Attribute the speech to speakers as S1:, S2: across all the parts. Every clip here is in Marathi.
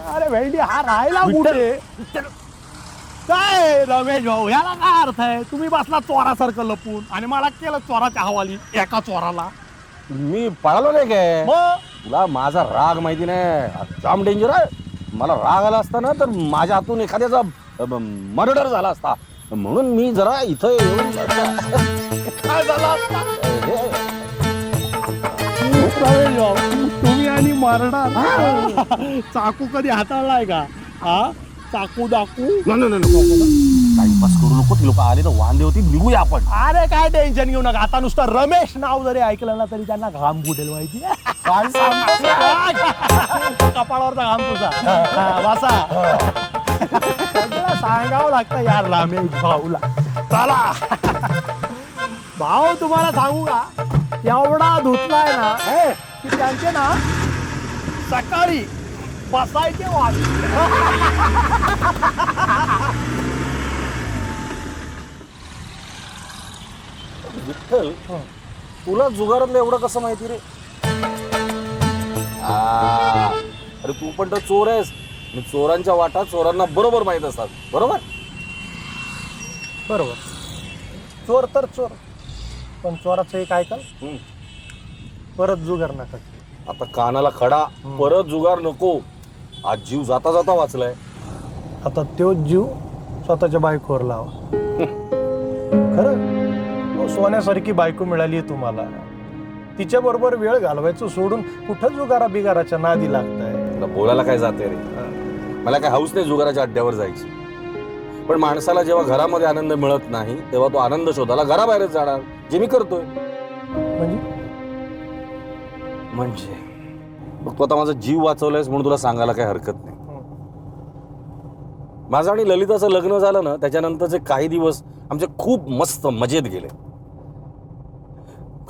S1: अरे भेंडी हा राहायला कुठे काय रमेश भाऊ याला काय अर्थ आहे? तुम्ही बसला चोरासारखं लपून आणि मला केलं चोराच्या हवाली एका चोराला.
S2: मी पळालो नाही काय?
S1: मग
S2: तुला माझा राग माहिती नाही, जाम डेंजर आहे. मला राग आला असता ना तर माझ्या हातून एखाद्याचा मर्डर झाला असता, म्हणून मी जरा इथं येऊन
S1: काय झालं असता? रमेश भाऊ तुम्ही आणि मारणार चाकू कधी हाताळलाय का? हा चाकू दाकू
S2: टाइमपास करू नको. ती लोक आले तर वांदे होती, निघूया आपण.
S1: अरे काय टेन्शन घेऊ नका. आता नुसतं रमेश नाव जरी ऐकलं ना तरी त्यांना घाम फुटेल माहिती.
S2: काय
S1: कपाळावरचा घाम तुझा वासा सांगावं लागतं यार रमेश भाऊला. चला भाऊ तुम्हाला सांगू का, एवढा धुतलाय ना की त्यांचे ना सकाळी बसायचे वाट.
S2: विठ्ठल, तुला जुगारातलं एवढं कसं माहिती रे? अरे तू पण तर चोर आहेस. चोरांच्या वाटा चोरांना बरोबर माहित असतात. बरोबर
S1: बरोबर. चोर तर चोर, पण चोराचं एक ऐकाल, परत जुगार नका.
S2: आता कानाला खडा, परत जुगार नको. आज जीव जाता जाता वाचलाय.
S1: आता तो जीव स्वतःच्या बायकोवर लावा. खरं सोन्यासारखी बायको मिळाली तुम्हाला, तिच्या बरोबर वेळ घालवायचं सोडून कुठं जुगारा बिगाराच्या नादी लागताय.
S2: तुला बोलायला काय जाते रे? मला काय हाऊस नाही जुगाराच्या अड्ड्यावर जायची, पण माणसाला जेव्हा घरामध्ये आनंद मिळत नाही तेव्हा तो आनंद शोधायला घराबाहेरच जाणार, जे मी करतोय. म्हणजे मग तू आता माझा जीव वाचवलायस म्हणून तुला सांगायला काही हरकत नाही. माझं आणि ललिताचं लग्न झालं ना, त्याच्यानंतरचे काही दिवस आमचे खूप मस्त मजेत गेले.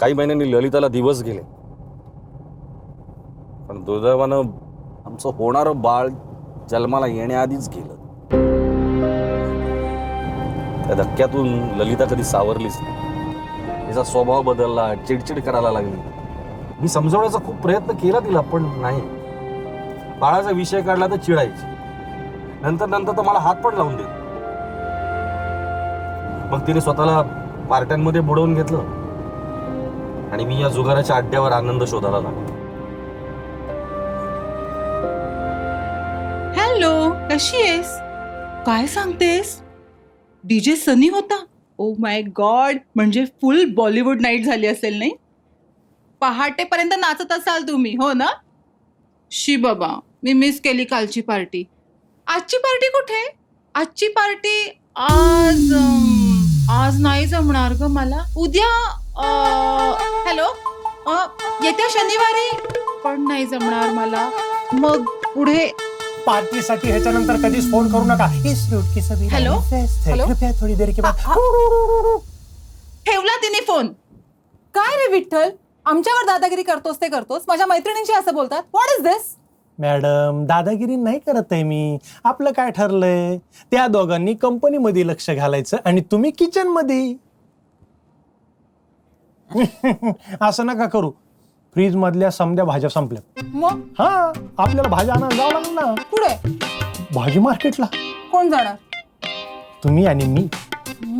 S2: काही महिन्यांनी ललिताला दिवस गेले, पण दुर्दैवानं आमचं होणारं बाळ जन्माला येण्याआधीच गेलं. त्या धक्क्यातून ललिता कधी सावरलीच नाही. तिचा स्वभाव बदलला, चिडचिड करायला लागली. मी समजवण्याचा खूप प्रयत्न केला तिला, पण नाही. बाळाचा विषय काढला तर चिडायची, नंतर तर मला हात पण लावून देत. मग तिने स्वतःला पार्ट्यांमध्ये बुडवून घेतलं आणि मी या जुगाराच्या अड्ड्यावर आनंद शोधायला लागलो.
S3: हॅलो, कशी आहेस? काय सांगतेस? डीजे सनी होता? ओ माय गॉड, म्हणजे फुल बॉलिवूड नाईट झाली असेल नाही? पहाटेपर्यंत नाचत असाल तुम्ही, हो ना? शी बाबा, मी मिस केली कालची पार्टी. आजची पार्टी कुठे? आजची पार्टी आज नाही जमणार ग मला. उद्या हॅलो, येत्या शनिवारी पण नाही जमणार मला. मग पुढे
S1: पार्टीसाठी ह्याच्यानंतर कधीच फोन करू नका.
S3: हॅलो हॅलो,
S1: थोडी देर के बाद
S3: ठेवला तिने फोन.
S4: काय रे विठ्ठल, आमच्यावर दादागिरी करतोस ते करतोस, माझ्या मैत्रिणींशी असं बोलतात. What is this?
S1: मॅडम दादागिरी नाही करत आहे मी. आपलं काय ठरलंय, त्या दोघांनी कंपनीमध्ये लक्ष घालायचं आणि तुम्ही किचन मध्ये. असं नका करू. फ्रीज मधल्या समद्या भाज्या संपल्या.
S4: मग
S1: हा, आपल्याला भाज्या आणायला जावं लागेल ना.
S4: पुढे
S1: भाजी मार्केटला.
S4: कोण जाणार?
S1: तुम्ही आणि मी.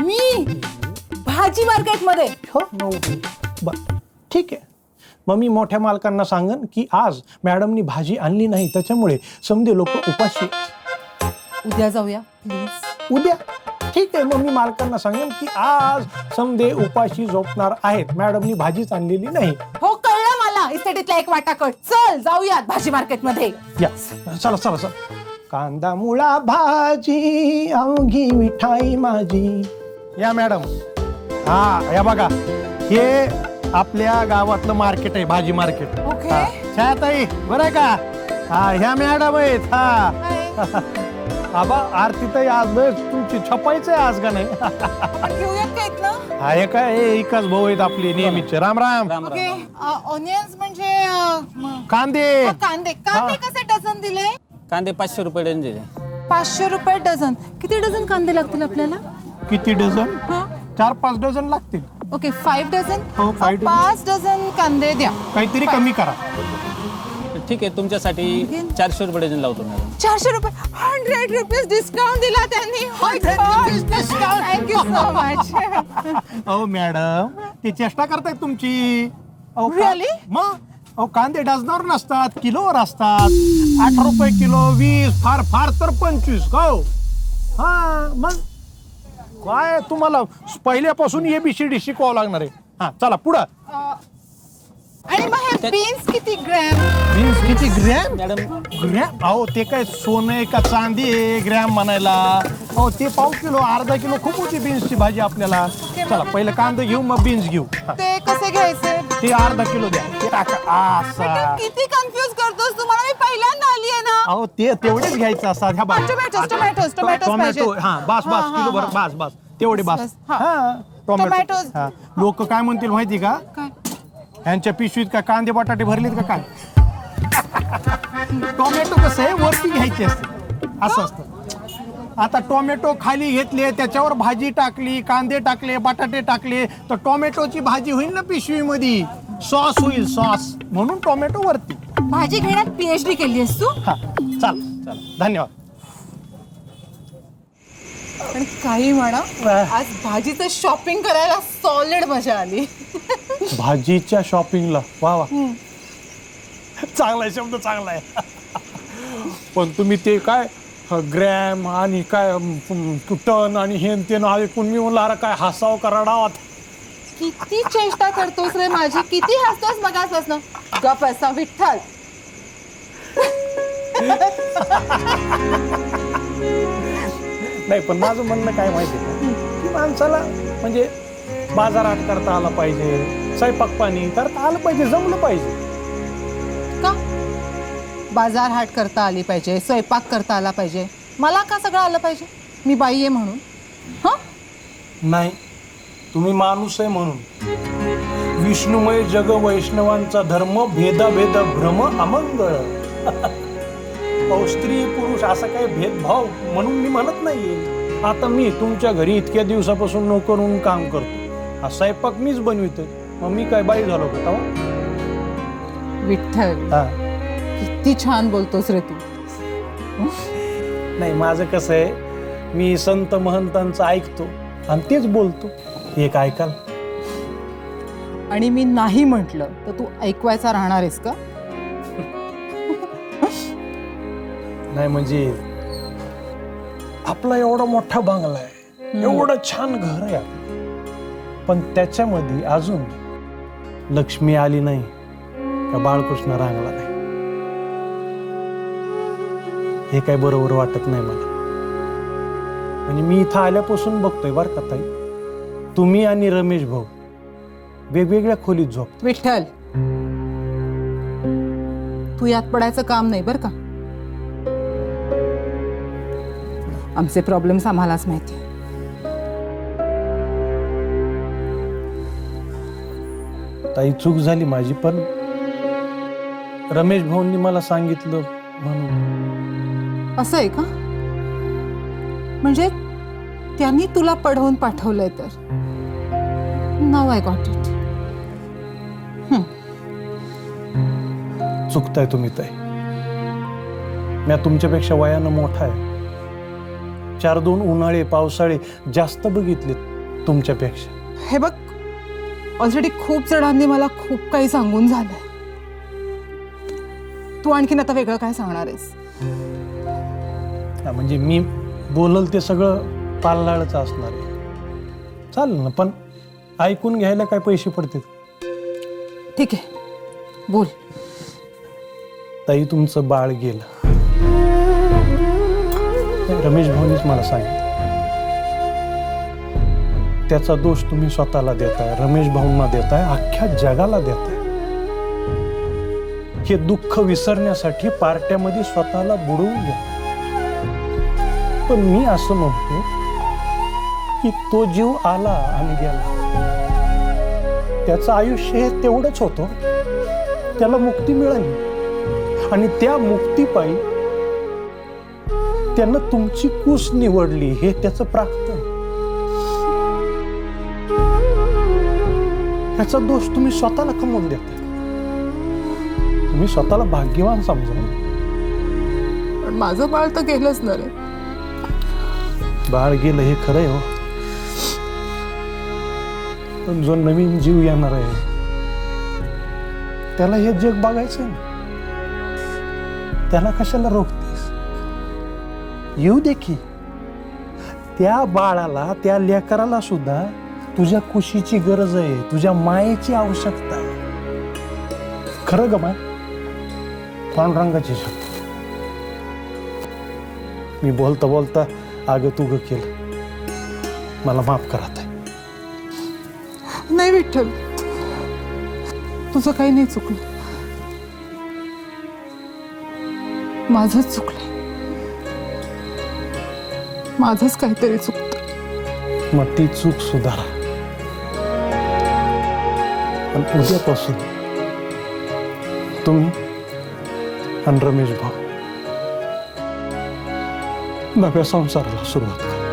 S4: मी भाजी मार्केट मध्ये?
S1: हो, ठीक आहे. मग मी मोठ्या मालकांना सांगन की आज मॅडमनी भाजी आणली नाही, त्याच्यामुळे समजे लोक उपाशी.
S4: उद्या जाऊया प्लीज.
S1: उद्या? ठीक आहे. मग मी मालकांना सांगेन की आज समजे उपाशी झोपणार आहेत, मॅडमनी भाजीच आणलेली नाही.
S4: हो, कळलं मला. इस्टेटीतला एक वाटा कट. चल जाऊयात भाजी मार्केट मध्ये.
S1: या चला चला चला. कांदा मुळा भाजी अवघी मिठाई माझी. या मॅडम. हा, या बघा, हे आपल्या गावातलं मार्केट आहे, भाजी मार्केट.
S4: ओके.
S1: छायाताई बरं आहे का? हा, ह्या मॅडम आहेत. हा आबा, आरतीताई आज तुमची छपाईच आहे आज का नाही?
S4: घेऊयात का इथनं?
S1: हा, हे काय एकाच भाऊ आहेत आपले नेहमीचे. राम राम.
S4: ओके. ऑनियन्स म्हणजे
S1: कांदे.
S4: कांदे. कांदे कसे डझन दिले?
S5: कांदे 500 रुपये डझन दिले.
S4: 500 रुपये डझन. किती डझन कांदे लागतील आपल्याला?
S1: किती डझन? 4-5 डझन लागतील.
S4: Okay, 5 dozen.
S1: हो, 5 डझन.
S4: 5 डझन कांदे द्या.
S1: काहीतरी कमी करा.
S5: ठीक आहे तुमच्यासाठी 400 रुपये डझन लावतो मॅडम.
S4: 400 रुपये 100 रुपीज डिस्काउंट दिला त्यांनी. Thank you so much.
S1: अहो मॅडम ती चेष्टा करताय तुमची. अहो
S4: Really?
S1: मग अहो कांदे डझनावर नसतात, किलोवर असतात. 8 रुपये किलो, 20, फार फार तर 25 का हो? हा मग काय तुम्हाला पहिल्यापासून ABCD शिकवावं लागणार आहे. हा चला पुढं.
S4: आणि मग हे बीन्स किती ग्रॅम?
S1: बीन्स किती ग्रॅम?
S5: मॅडम
S1: ग्रॅम अहो ते काय सोनं आहे का चांदी आहे ग्रॅम म्हणायला? अहो ते पाव किलो अर्धा किलो खूप होती बीन्सची भाजी आपल्याला. चला पहिलं कांदे घेऊ मग बीन्स घेऊ. हा,
S4: ते कसे घ्यायचे?
S1: ते अर्धा किलो द्या. ते टाका असा.
S4: किती कन्फ्युज करतोस तुम्हाला. मी पहिल्यांदा आली आहे ना.
S1: अहो ते तेवढेच घ्यायचं असतात. ह्या बघा.
S4: टोमॅटोज
S1: टोमॅटो हा बस बस किलो भर बस बस तेवढे बस.
S4: बस, हा.
S1: हा
S4: टोमॅटोज.
S1: टोमॅटो. हा लोक काय म्हणतील माहिती का?
S4: काय?
S1: ह्यांच्या पिशवीत का कांदे बटाटे भरलेत का काय? टोमॅटो कसं आहे वरती घ्यायचे असते असं असतं. आता टोमॅटो खाली घेतले त्याच्यावर भाजी टाकली, कांदे टाकले, बटाटे टाकले तर टोमॅटोची भाजी होईल ना पिशवीमध्ये. सॉस होईल सॉस म्हणून टोमॅटो वरती.
S4: भाजी घेण्यात PhD केली आहेस तू?
S1: हा चाल धन्यवाद.
S4: पण काही म्हणा आज भाजीचं शॉपिंग करायला सॉलिड मजा आली.
S1: भाजीच्या शॉपिंगला वा वा चांगला आहे शब्द चांगला आहे. पण तुम्ही ते काय ग्रॅम आणि काय टन आणि हे ते ऐकून मी म्हणलं अरे काय हसाव कराडावात.
S4: किती चेष्टा करतोस रे माझी. किती हसतोस मगापासून. गप असा विठ्ठल.
S1: नाही पण माझं म्हणणं काय माहिती आहे का की माणसाला म्हणजे बाजारात करता आला पाहिजे, स्वयंपाक पाणी करता आलं पाहिजे, जमलं पाहिजे.
S4: का बाजार हाट करता आली पाहिजे, स्वयंपाक करता आला पाहिजे. मला का सगळं आलं पाहिजे? मी बाई आहे म्हणून? हा
S1: नाही तुम्ही माणूस आहे म्हणून. विष्णुमय जग वैष्णवांचा धर्म, भेदाभेद भ्रम अमंगळ. अहो स्त्री पुरुष असा काही भेदभाव म्हणून मी म्हणत नाहीये. आता मी तुमच्या घरी इतक्या दिवसापासून नोकर म्हणून काम करतो. हा स्वयंपाक मीच बनवितोय. मग मी काय बाई झालो का तेव्हा?
S4: विठ्ठल
S1: हा
S4: किती छान बोलतोस रे तू.
S1: नाही माझं कसं आहे मी संत महंतांचं ऐकतो आणि तेच बोलतो. एक ऐकाल?
S4: आणि मी नाही म्हटलं तर तू ऐकवायचा राहणार आहेस का?
S1: नाही म्हणजे आपला एवढा मोठा बंगला आहे, एवढं छान घर आहे आपलं, पण त्याच्यामध्ये अजून लक्ष्मी आली नाही का बाळकृष्ण रांगला नाही. हे काय बरोबर वाटत नाही मला. म्हणजे मी इथं आल्यापासून बघतोय बरं का ताई, तुम्ही आणि रमेश भाऊ वेगवेगळ्या खोलीत झोप.
S4: विठ्ठल तू यात पडायचं काम नाही बरं का. आमचे प्रॉब्लेम्स आम्हालाच माहिती.
S1: ताई चूक झाली माझी, पण रमेश भाऊंनी मला सांगितलं म्हणून.
S4: असं आहे का? म्हणजे त्यांनी तुला पढवून पाठवलंय तर. नाव आय गॉट इट.
S1: चुकताय तुम्ही ताई. मी तुमच्यापेक्षा वयानं मोठा आहे. 4-2 उन्हाळे पावसाळे जास्त बघितलेत तुमच्यापेक्षा.
S4: हे बघ ऑलरेडी खूप जणांनी मला खूप काही सांगून झालंय. तू आणखीन आता वेगळं काय सांगणार आहेस?
S1: म्हणजे मी बोलल ते सगळं पाललाळच असणार आहे. चालेल ना, पण ऐकून घ्यायला काय पैसे पडतील?
S4: ठीक आहे बोल.
S1: ताई तुमचं बाळ गेलं. रमेश भाऊनीच मला सांगितलं. त्याचा दोष तुम्ही स्वतःला देताय, रमेश भाऊंना देताय, अख्ख्या जगाला देताय. हे दुःख विसरण्यासाठी पार्ट्यामध्ये स्वतःला बुडवून घ्या. पण मी असं म्हणतो की तो जीव आला आणि गेला. त्याचं आयुष्य हे तेवढंच होतं. त्याला मुक्ती मिळाली आणि त्या मुक्तीपायी त्यानं तुमची कूस निवडली. हे त्याचं प्राप्त. त्याचा दोष तुम्ही स्वतःला कमवून देता. मी स्वतःला भाग्यवान समजा.
S4: पण माझं बाळ तर गेलंच ना रे.
S1: बाळ गेलं हे खरंय हो, पण जो नवीन जीव येणार आहे त्याला हे जग बघायचंय ना. त्याला कशाला रोखतेस? येऊ दे की. त्या बाळाला, त्या लेकराला सुद्धा तुझ्या खुशीची गरज आहे, तुझ्या मायेची आवश्यकता आहे. खरं ग माय, पांडुरंगाची शब्द. मी बोलता बोलता अगं तू ग केलं, मला माफ करा ताई.
S4: नाही विठ्ठल, तुझं काही नाही चुकलं. माझंच चुकलं. माझंच काहीतरी चुकतं.
S1: मग ती चूक सुधारा. पण उद्यापासून तुम्ही आणि रमेश भाऊ नव्या संसाराला सुरुवात करा.